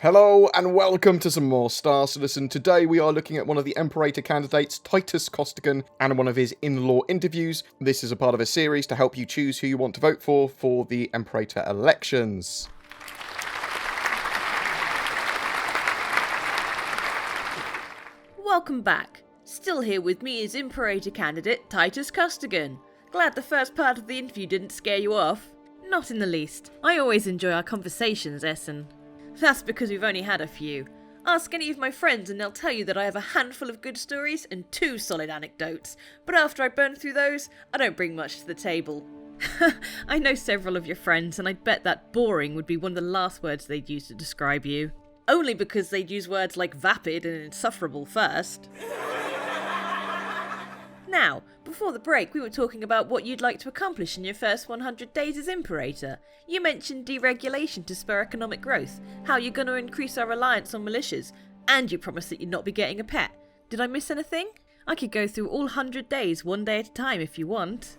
Hello and welcome to some more Star Citizen. Today we are looking at one of the Imperator candidates, Titus Costigan, and one of his in-law interviews. This is a part of a series to help you choose who you want to vote for the Imperator elections. Welcome back. Still here with me is Imperator Candidate Titus Costigan. Glad the first part of the interview didn't scare you off. Not in the least. I always enjoy our conversations, Essen. That's because we've only had a few. Ask any of my friends and they'll tell you that I have a handful of good stories and 2 solid anecdotes, but after I burn through those, I don't bring much to the table. I know several of your friends and I'd bet that boring would be one of the last words they'd use to describe you. Only because they'd use words like vapid and insufferable first. Now, before the break we were talking about what you'd like to accomplish in your first 100 days as Imperator. You mentioned deregulation to spur economic growth, how you're going to increase our reliance on militias, and you promised that you'd not be getting a pet. Did I miss anything? I could go through all 100 days one day at a time if you want.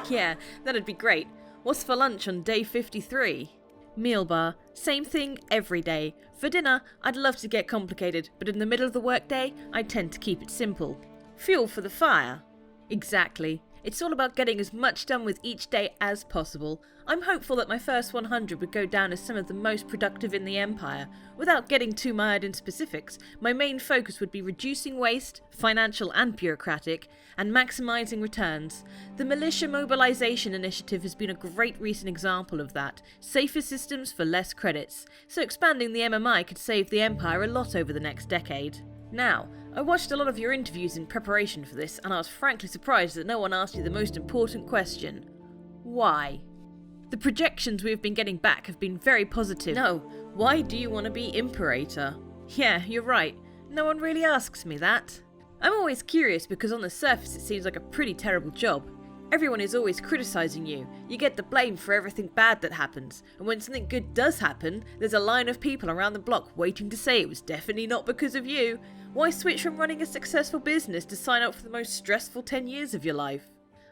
Yeah, that'd be great. What's for lunch on day 53? Meal bar, same thing every day. For dinner, I'd love to get complicated, but in the middle of the workday, I tend to keep it simple. Fuel for the fire. Exactly. It's all about getting as much done with each day as possible. I'm hopeful that my first 100 would go down as some of the most productive in the Empire. Without getting too mired in specifics, my main focus would be reducing waste, financial and bureaucratic, and maximising returns. The Militia Mobilisation Initiative has been a great recent example of that. Safer systems for less credits. So expanding the MMI could save the Empire a lot over the next decade. Now, I watched a lot of your interviews in preparation for this, and I was frankly surprised that no one asked you the most important question. Why? The projections we have been getting back have been very positive. No, why do you want to be Imperator? Yeah, you're right. No one really asks me that. I'm always curious because on the surface it seems like a pretty terrible job. Everyone is always criticising you. You get the blame for everything bad that happens, and when something good does happen, there's a line of people around the block waiting to say it was definitely not because of you. Why switch from running a successful business to sign up for the most stressful 10 years of your life?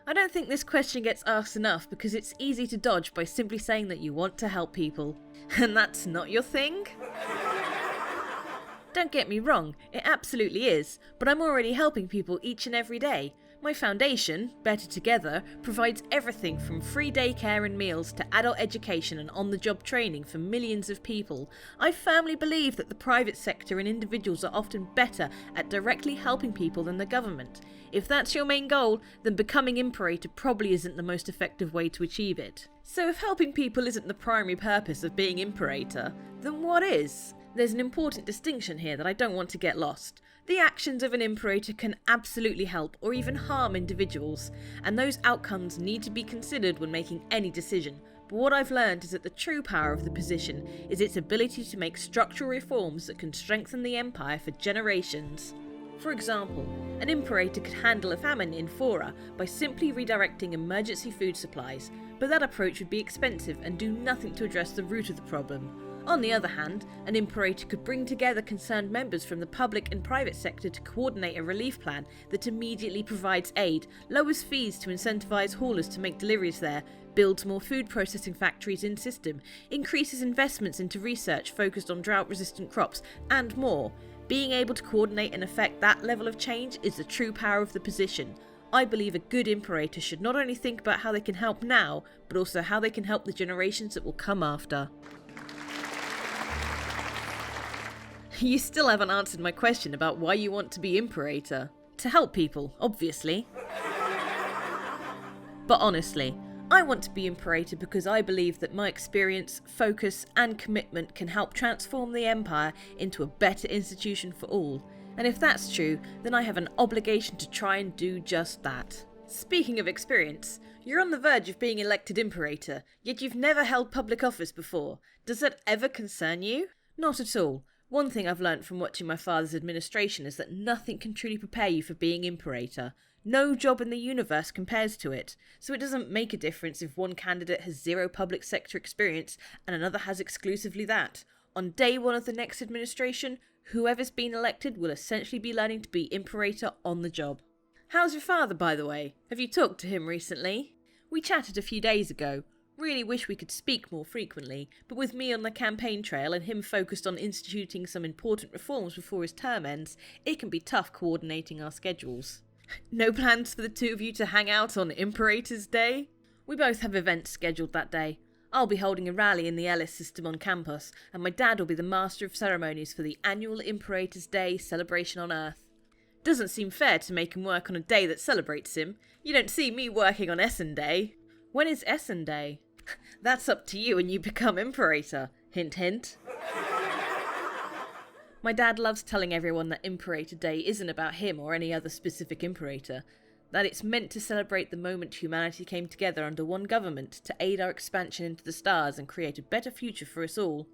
I don't think this question gets asked enough because it's easy to dodge by simply saying that you want to help people. And that's not your thing? Don't get me wrong, it absolutely is, but I'm already helping people each and every day. My foundation, Better Together, provides everything from free daycare and meals to adult education and on-the-job training for millions of people. I firmly believe that the private sector and individuals are often better at directly helping people than the government. If that's your main goal, then becoming Imperator probably isn't the most effective way to achieve it. So if helping people isn't the primary purpose of being Imperator, then what is? There's an important distinction here that I don't want to get lost. The actions of an Imperator can absolutely help or even harm individuals, and those outcomes need to be considered when making any decision. But what I've learned is that the true power of the position is its ability to make structural reforms that can strengthen the Empire for generations. For example, an Imperator could handle a famine in Fora by simply redirecting emergency food supplies, but that approach would be expensive and do nothing to address the root of the problem. On the other hand, an Imperator could bring together concerned members from the public and private sector to coordinate a relief plan that immediately provides aid, lowers fees to incentivise haulers to make deliveries there, builds more food processing factories in system, increases investments into research focused on drought-resistant crops, and more. Being able to coordinate and effect that level of change is the true power of the position. I believe a good Imperator should not only think about how they can help now, but also how they can help the generations that will come after. You still haven't answered my question about why you want to be Imperator. To help people, obviously. But honestly, I want to be Imperator because I believe that my experience, focus and commitment can help transform the Empire into a better institution for all. And if that's true, then I have an obligation to try and do just that. Speaking of experience, you're on the verge of being elected Imperator, yet you've never held public office before. Does that ever concern you? Not at all. One thing I've learnt from watching my father's administration is that nothing can truly prepare you for being Imperator. No job in the universe compares to it, so it doesn't make a difference if one candidate has 0 public sector experience and another has exclusively that. On day 1 of the next administration, whoever's been elected will essentially be learning to be Imperator on the job. How's your father, by the way? Have you talked to him recently? We chatted a few days ago. Really wish we could speak more frequently, but with me on the campaign trail and him focused on instituting some important reforms before his term ends, it can be tough coordinating our schedules. No plans for the two of you to hang out on Imperator's Day? We both have events scheduled that day. I'll be holding a rally in the Ellis system on campus, and my dad will be the master of ceremonies for the annual Imperator's Day celebration on Earth. Doesn't seem fair to make him work on a day that celebrates him. You don't see me working on Essen Day. When is Essen Day? That's up to you when you become Imperator. Hint, hint. My dad loves telling everyone that Imperator Day isn't about him or any other specific Imperator. That it's meant to celebrate the moment humanity came together under one government to aid our expansion into the stars and create a better future for us all.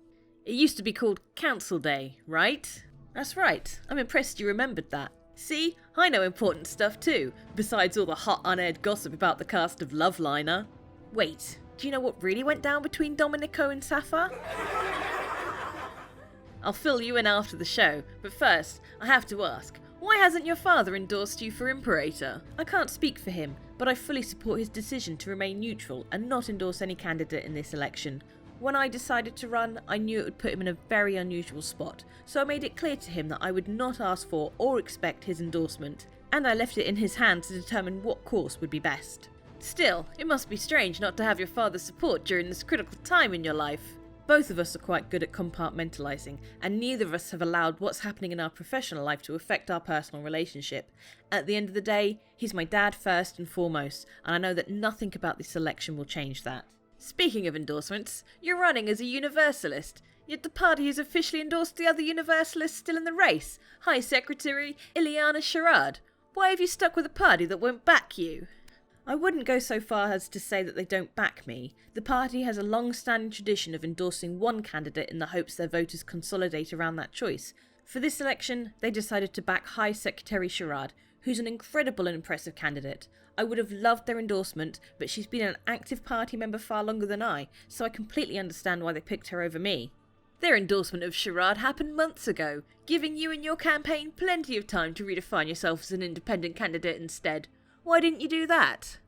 It used to be called Council Day, right? That's right. I'm impressed you remembered that. See, I know important stuff too, besides all the hot unaired gossip about the cast of Loveliner. Wait, do you know what really went down between Domenico and Sapphire? I'll fill you in after the show, but first, I have to ask, why hasn't your father endorsed you for Imperator? I can't speak for him, but I fully support his decision to remain neutral and not endorse any candidate in this election. When I decided to run, I knew it would put him in a very unusual spot, so I made it clear to him that I would not ask for or expect his endorsement, and I left it in his hands to determine what course would be best. Still, it must be strange not to have your father's support during this critical time in your life. Both of us are quite good at compartmentalising, and neither of us have allowed what's happening in our professional life to affect our personal relationship. At the end of the day, he's my dad first and foremost, and I know that nothing about this election will change that. Speaking of endorsements, you're running as a Universalist, yet the party has officially endorsed the other Universalists still in the race, High Secretary Ileana Sherrard. Why have you stuck with a party that won't back you? I wouldn't go so far as to say that they don't back me. The party has a long-standing tradition of endorsing one candidate in the hopes their voters consolidate around that choice. For this election, they decided to back High Secretary Sherrard, who's an incredible and impressive candidate. I would have loved their endorsement, but she's been an active party member far longer than I, so I completely understand why they picked her over me. Their endorsement of Sherrard happened months ago, giving you and your campaign plenty of time to redefine yourself as an independent candidate instead. Why didn't you do that?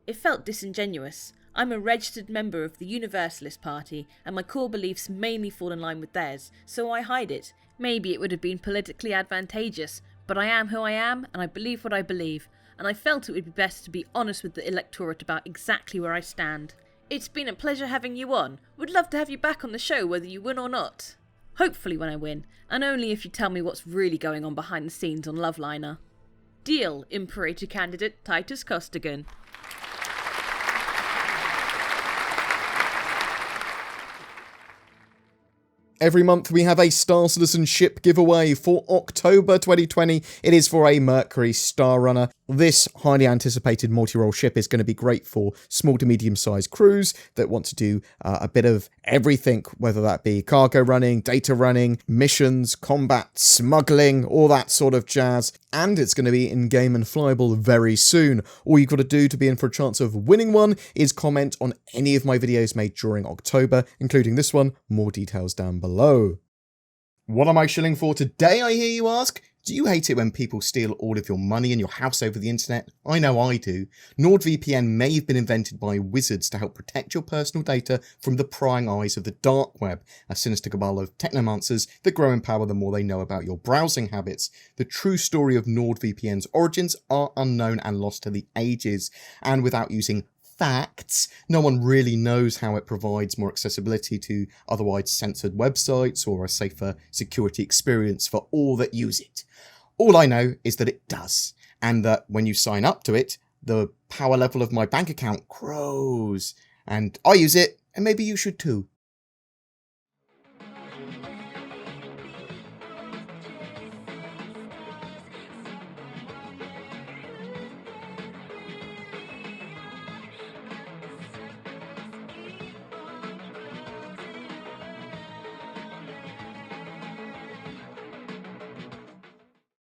It felt disingenuous. I'm a registered member of the Universalist Party, and my core beliefs mainly fall in line with theirs, so I hide it. Maybe it would have been politically advantageous, but I am who I am, and I believe what I believe, and I felt it would be best to be honest with the electorate about exactly where I stand. It's been a pleasure having you on. Would love to have you back on the show whether you win or not. Hopefully when I win, and only if you tell me what's really going on behind the scenes on Loveliner. Deal, Imperator Candidate Titus Costigan. Every month we have a Star Citizen ship giveaway. For October 2020, it is for a Mercury Star Runner. This highly anticipated multi-role ship is going to be great for small to medium-sized crews that want to do a bit of everything, whether that be cargo running, data running, missions, combat, smuggling, all that sort of jazz. And it's going to be in-game and flyable very soon. All you've got to do to be in for a chance of winning one is comment on any of my videos made during October, including this one. More details down below. What am I shilling for today, I hear you ask? Do you hate it when people steal all of your money and your house over the internet? I know I do. NordVPN may have been invented by wizards to help protect your personal data from the prying eyes of the dark web, a sinister cabal of technomancers that grow in power the more they know about your browsing habits. The true story of NordVPN's origins are unknown and lost to the ages, and without using facts, no one really knows how it provides more accessibility to otherwise censored websites or a safer security experience for all that use it. All I know is that it does, and that when you sign up to it, the power level of my bank account grows, and I use it, and maybe you should too.